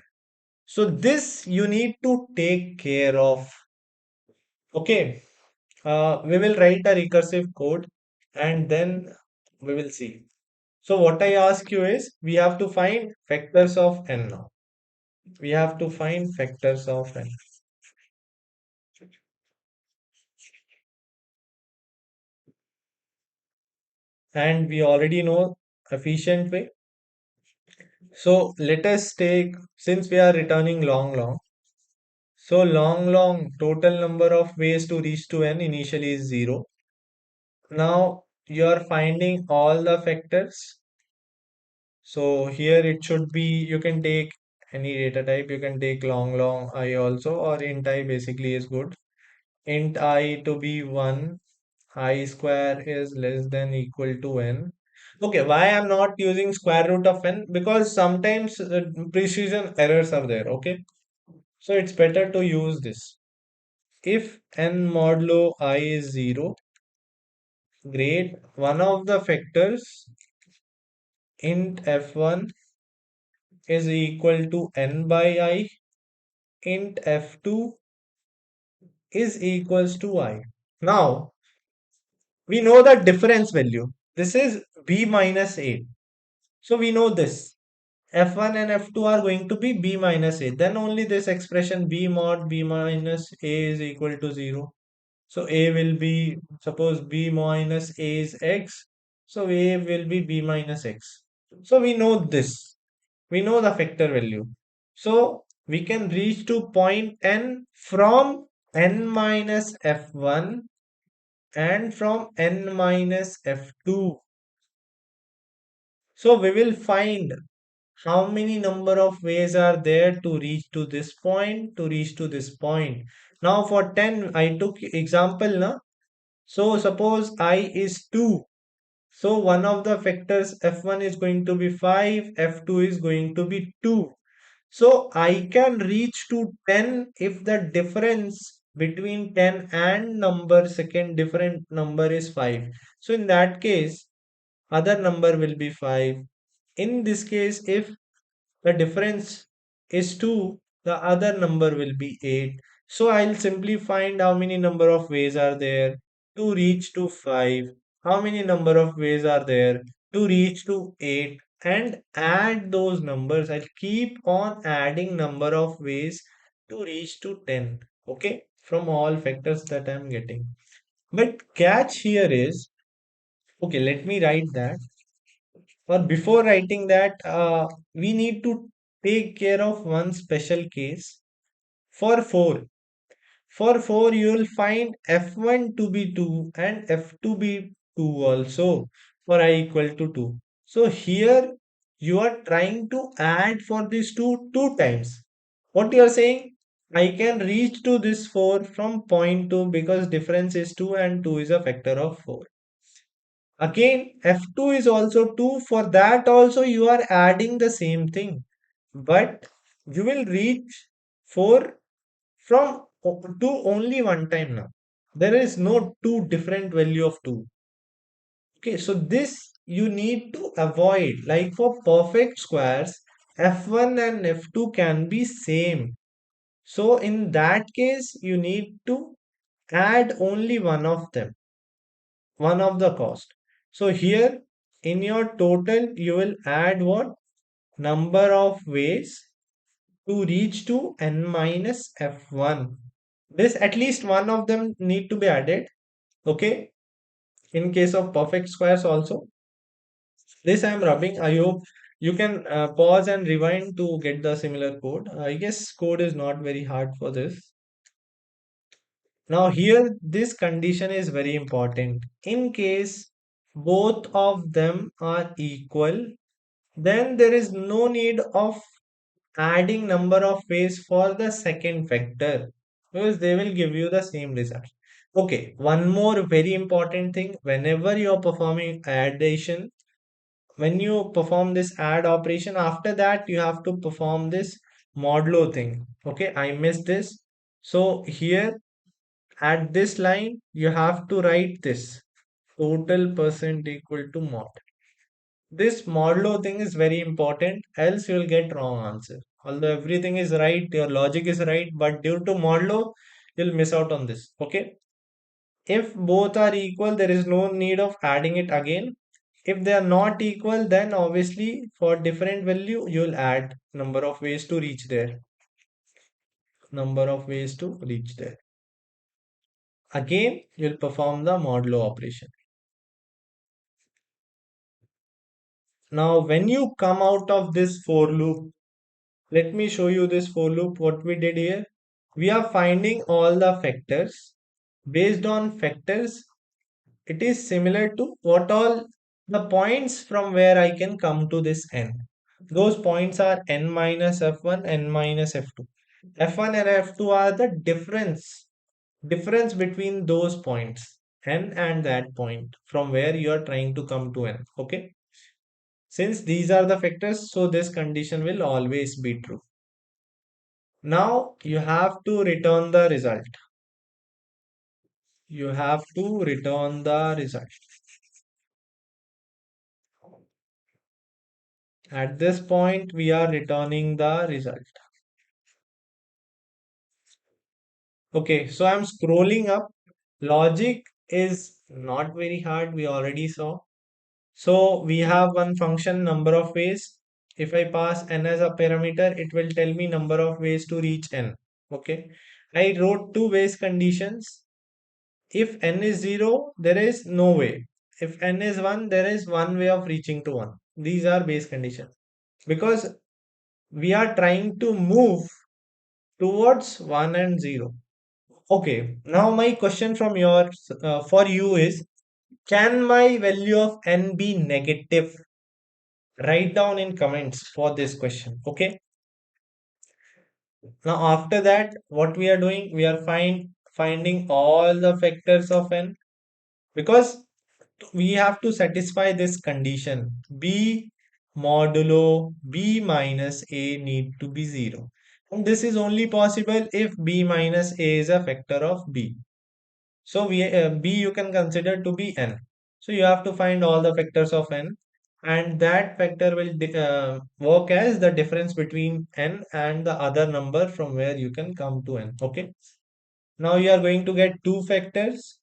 Speaker 1: So this you need to take care of. Okay. We will write a recursive code and then we will see. So what I ask you is we have to find factors of n now. We have to find factors of n. And we already know efficient way. So let us take, since we are returning long, so long, total number of ways to reach to n initially is 0. Now you are finding all the factors. So here it should be, you can take any data type, you can take long I also, or int I basically is good. Int I to be 1, I square is less than equal to n. Okay, why I'm not using square root of n? Because sometimes precision errors are there, okay? So it's better to use this. If n modulo I is 0, great. One of the factors int f1 is equal to n by I, int f2 is equals to I. Now we know the difference value. This is b minus a. So we know this. F1 and F2 are going to be b minus a. Then only this expression b mod b minus a is equal to 0. So a will be, suppose b minus a is x. So a will be b minus x. So we know this. We know the factor value. So we can reach to point n from n minus f1 and from n minus f2. So we will find how many number of ways are there to reach to this point, to reach to this point. Now for 10, I took example now. So suppose I is 2. So one of the factors f1 is going to be 5, f2 is going to be 2. So I can reach to 10 if the difference between 10 and number, second different number is 5. So in that case, other number will be 5. In this case, if the difference is 2, the other number will be 8. So I'll simply find how many number of ways are there to reach to 5. How many number of ways are there to reach to 8, and add those numbers. I'll keep on adding number of ways to reach to 10. Okay, from all factors that I'm getting. But catch here is, okay, let me write that. But before writing that, we need to take care of one special case for 4. For 4, you will find f1 to be 2 and f2 be 2 also for I equal to 2. So here you are trying to add for these two times. What you are saying? I can reach to this 4 from point 2 because difference is 2 and 2 is a factor of 4. Again, f2 is also 2. For that also you are adding the same thing. But you will reach 4 from 2 only one time now. There is no two different value of 2. Okay, so this you need to avoid. Like for perfect squares, f1 and f2 can be same. So in that case, you need to add only one of them, one of the cost. So here in your total, you will add what? Number of ways to reach to n minus f1. This at least one of them need to be added. Okay, in case of perfect squares also. This I am rubbing. I hope you can pause and rewind to get the similar code. I guess code is not very hard for this. Now here this condition is very important. In case both of them are equal, then there is no need of adding number of ways for the second factor because they will give you the same result. Okay, one more very important thing. Whenever you are performing addition, when you perform this add operation, after that you have to perform this modulo thing. Okay, I missed this. So here at this line, you have to write this total percent equal to mod. This modulo thing is very important, else you will get wrong answer. Although everything is right, your logic is right, but due to modulo, you'll miss out on this. Okay. If both are equal, there is no need of adding it again. If they are not equal, then obviously for different value, you'll add number of ways to reach there. Number of ways to reach there. Again, you'll perform the modulo operation. Now, when you come out of this for loop, let me show you this for loop. What we did here, we are finding all the factors. Based on factors, it is similar to what all the points from where I can come to this n. Those points are n minus f1, n minus f2. F1 and f2 are the difference between those points, n and that point from where you are trying to come to n. Okay. Since these are the factors, so this condition will always be true. Now you have to return the result. You have to return the result. At this point, we are returning the result. Okay, so I'm scrolling up. Logic is not very hard, we already saw. So we have one function number of ways. If I pass n as a parameter, it will tell me number of ways to reach n. Okay, I wrote two ways conditions. If n is 0, there is no way. If n is 1, there is one way of reaching to 1. These are base conditions. Because we are trying to move towards 1 and 0. Okay, now my question from yours for you is, can my value of n be negative? Write down in comments for this question. Okay. Now after that, what we are doing, we are finding all the factors of n because we have to satisfy this condition. B modulo B minus A need to be 0. And this is only possible if B minus A is a factor of B. So B you can consider to be n. So you have to find all the factors of n, and that factor will work as the difference between n and the other number from where you can come to n. Okay. Now you are going to get two factors.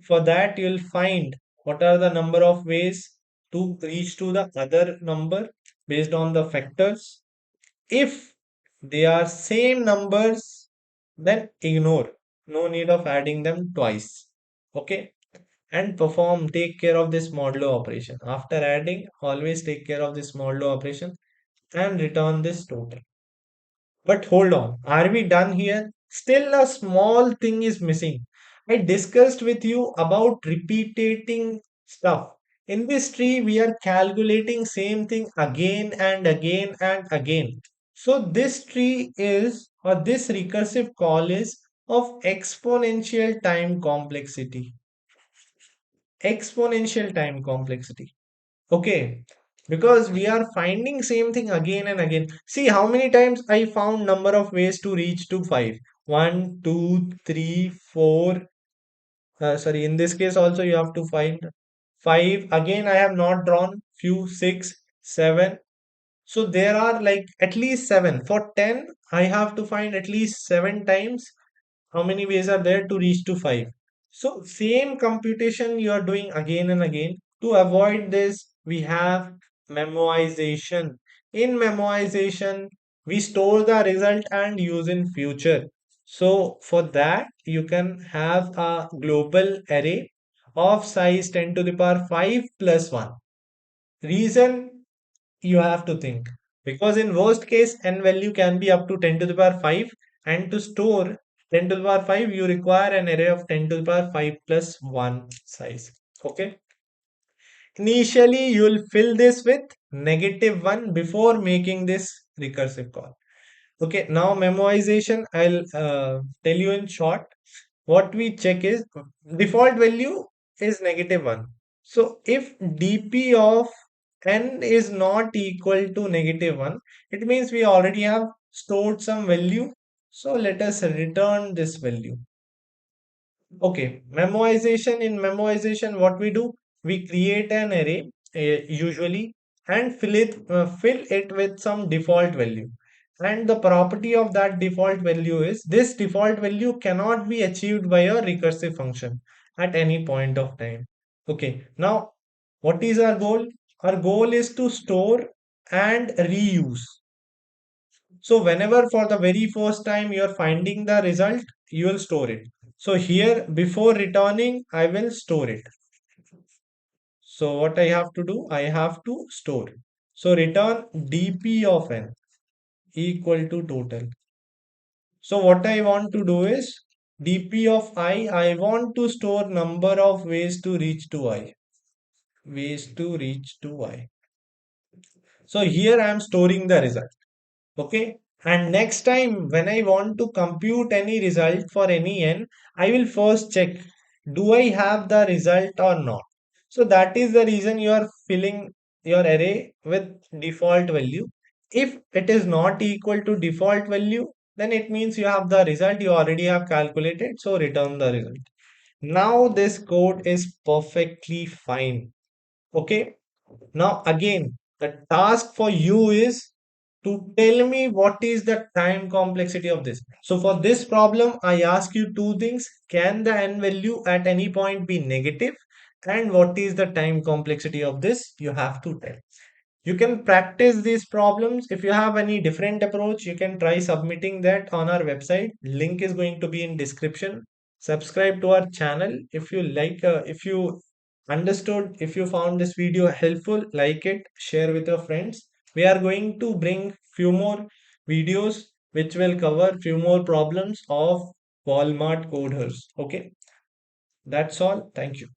Speaker 1: For that, you'll find what are the number of ways to reach to the other number based on the factors. If they are same numbers, then ignore. No need of adding them twice. Okay. And take care of this modulo operation. After adding, always take care of this modulo operation and return this total. But hold on, are we done here? Still a small thing is missing. I discussed with you about repeating stuff. In this tree, we are calculating same thing again and again and again. So this tree is, or this recursive call is of exponential time complexity. Exponential time complexity. Okay, because we are finding same thing again and again. See how many times I found number of ways to reach to 5. 1, 2, 3, 4. Sorry, in this case also you have to find 5. Again, I have not drawn few 6, 7. So there are like at least 7. For 10, I have to find at least 7 times how many ways are there to reach to 5. So same computation you are doing again and again. To avoid this, we have memoization. In memoization, we store the result and use in future. So for that, you can have a global array of size 10 to the power 5 plus 1. Reason, you have to think, because in worst case n value can be up to 10 to the power 5, and to store 10 to the power 5 you require an array of 10 to the power 5 plus 1 size. Okay, initially you will fill this with -1 before making this recursive call. Okay, now memoization I'll tell you in short. What we check is default value is -1. So if dp of n is not equal to -1, it means we already have stored some value. So let us return this value. Okay, memoization. In memoization, what we do, we create an array usually and fill it with some default value. And the property of that default value is this default value cannot be achieved by a recursive function at any point of time. Okay, now what is our goal? Our goal is to store and reuse. So whenever for the very first time you are finding the result, you will store it. So here before returning, I will store it. So what I have to do, I have to store. So return dp of n equal to total. So what I want to do is dp of I want to store number of ways to reach to I. Ways to reach to I. So here I am storing the result. Okay, and next time when I want to compute any result for any n, I will first check, do I have the result or not. So that is the reason you are filling your array with default value. If it is not equal to default value, then it means you have the result you already have calculated, so return the result. Now this code is perfectly fine. Okay, now again, the task for you is to tell me what is the time complexity of this. So for this problem, I ask you two things. Can the n value at any point be negative? And what is the time complexity of this? You have to tell. You can practice these problems. If you have any different approach, you can try submitting that on our website. Link is going to be in description. Subscribe to our channel. If you like, if you understood, if you found this video helpful, like it, share with your friends. We are going to bring few more videos which will cover few more problems of Walmart coders. Okay, that's all. Thank you.